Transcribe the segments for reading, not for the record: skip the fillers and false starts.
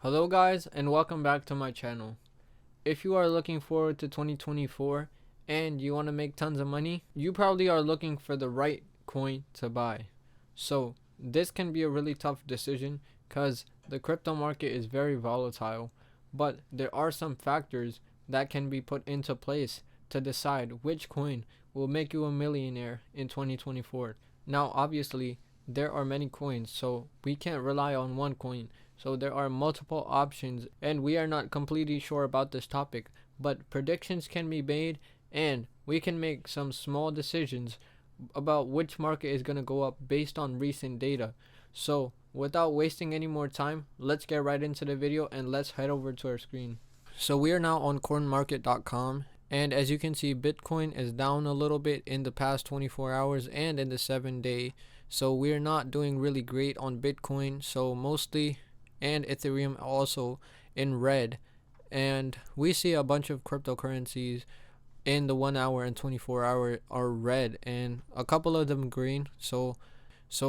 Hello guys, and welcome back to my channel. If you are looking forward to 2024 and you want to make tons of money, you probably are looking for the right coin to buy. So this can be a really tough decision because the crypto market is very volatile, but there are some factors that can be put into place to decide which coin will make you a millionaire in 2024. Now obviously there are many coins, so we can't rely on one coin. So there are multiple options, and we are not completely sure about this topic, but predictions can be made, and we can make some small decisions about which market is going to go up based on recent data. So without wasting any more time, let's get right into the video and let's head over to our screen. So we are now on coinmarket.com, and as you can see, Bitcoin is down a little bit in the past 24 hours and in the 7-day. So we're not doing really great on Bitcoin, so mostly, and Ethereum also in red. And we see a bunch of cryptocurrencies in the 1 hour and 24 hour are red, and a couple of them green. So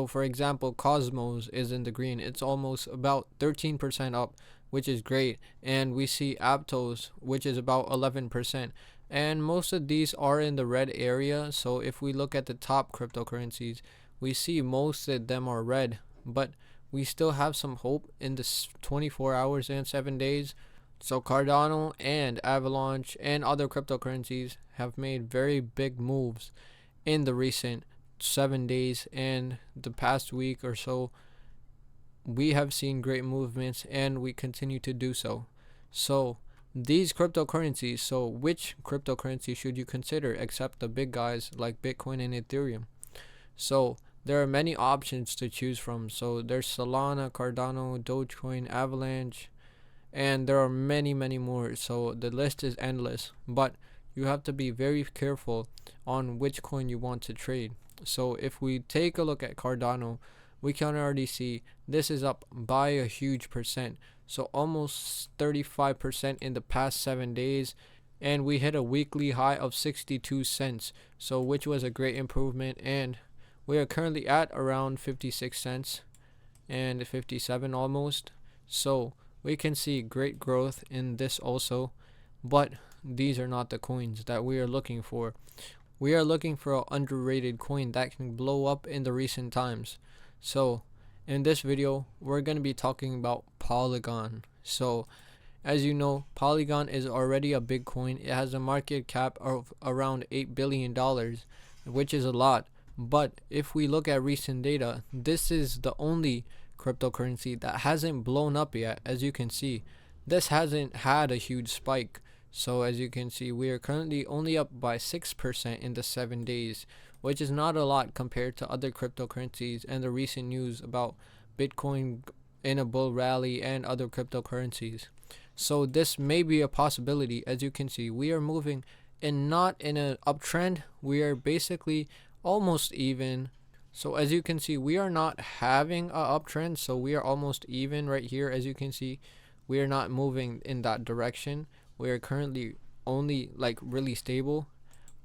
for example, Cosmos is in the green. It's almost about 13% up, which is great. And we see Aptos, which is about 11%. And most of these are in the red area. So if we look at the top cryptocurrencies, we see most of them are red, but we still have some hope in this 24 hours and 7 days. So Cardano and Avalanche and other cryptocurrencies have made very big moves in the recent 7 days, and the past week or so we have seen great movements, and we continue to do so. So these cryptocurrencies, so which cryptocurrency should you consider except the big guys like Bitcoin and Ethereum? So there are many options to choose from. So there's Solana, Cardano, Dogecoin, Avalanche, and there are many more. So the list is endless, but you have to be very careful on which coin you want to trade. So if we take a look at Cardano, we can already see this is up by a huge percent, so almost 35% in the past 7 days, and we hit a weekly high of 62 cents, so which was a great improvement. And we are currently at around 56 cents and 57 almost. So we can see great growth in this also, but these are not the coins that we are looking for. We are looking for an underrated coin that can blow up in the recent times. So in this video, we're going to be talking about Polygon. So as you know, Polygon is already a big coin. It has a market cap of around $8 billion, which is a lot. But if we look at recent data, this is the only cryptocurrency that hasn't blown up yet. As you can see, this hasn't had a huge spike. So as you can see, we are currently only up by 6% in the 7 days, which is not a lot compared to other cryptocurrencies and the recent news about Bitcoin in a bull rally and other cryptocurrencies. So this may be a possibility. As you can see, we are moving and not in an uptrend. We are basically almost even. So as you can see, we are not having a uptrend, so we are almost even right here. As you can see, we are not moving in that direction. We are currently only like really stable,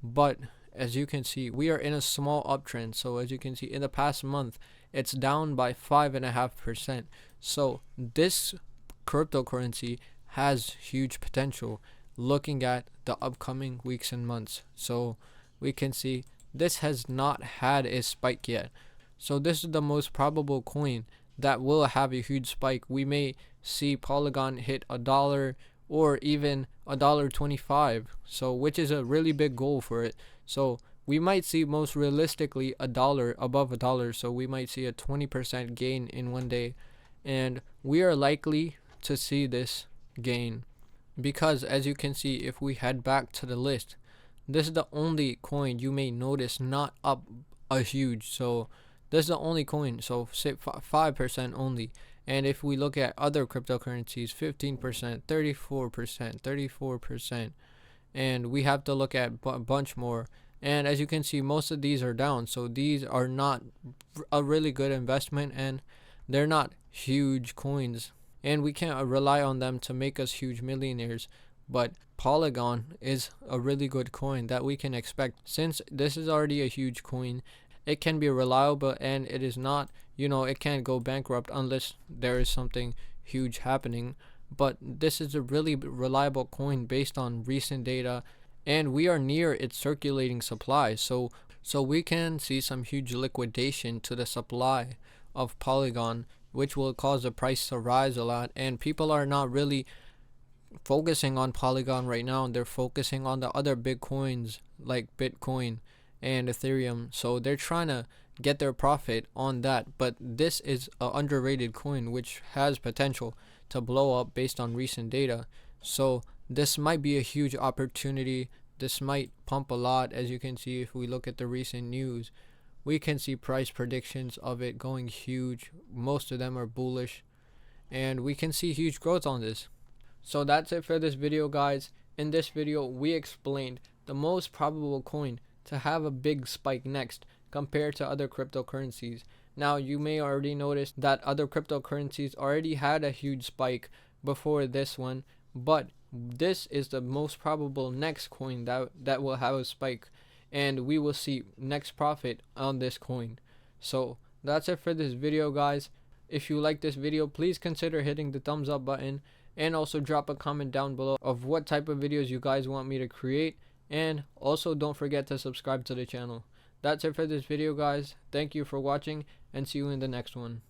but as you can see, we are in a small uptrend. So as you can see, in the past month, it's down by 5.5%. So this cryptocurrency has huge potential looking at the upcoming weeks and months. So we can see this has not had a spike yet. So this is the most probable coin that will have a huge spike. We may see Polygon hit $1 or even $1.25, so which is a really big goal for it. So we might see most realistically $1 above $1, so we might see a 20% gain in one day, and we are likely to see this gain because as you can see, if we head back to the list, this is the only coin you may notice not up a huge. So this is the only coin, so say 5% only. And if we look at other cryptocurrencies, 15%, 34%, 34%, and we have to look at a bunch more. And as you can see, most of these are down, so these are not a really good investment, and they're not huge coins, and we can't rely on them to make us huge millionaires. But Polygon is a really good coin that we can expect. Since this is already a huge coin, it can be reliable, and it is not, it can't go bankrupt unless there is something huge happening, but this is a really reliable coin based on recent data, and we are near its circulating supply, so we can see some huge liquidation to the supply of Polygon, which will cause the price to rise a lot. And people are not really focusing on Polygon right now, they're focusing on the other big coins like Bitcoin and Ethereum, so they're trying to get their profit on that. But this is an underrated coin which has potential to blow up based on recent data, so this might be a huge opportunity. This might pump a lot. As you can see, if we look at the recent news, we can see price predictions of it going huge. Most of them are bullish, and we can see huge growth on this. So that's it for this video, guys. In this video, we explained the most probable coin to have a big spike next compared to other cryptocurrencies. Now, you may already notice that other cryptocurrencies already had a huge spike before this one, but this is the most probable next coin that will have a spike, and we will see next profit on this coin. So that's it for this video, guys. If you like this video, please consider hitting the thumbs up button, and also drop a comment down below of what type of videos you guys want me to create, and also don't forget to subscribe to the channel. That's it for this video, guys. Thank you for watching, and see you in the next one.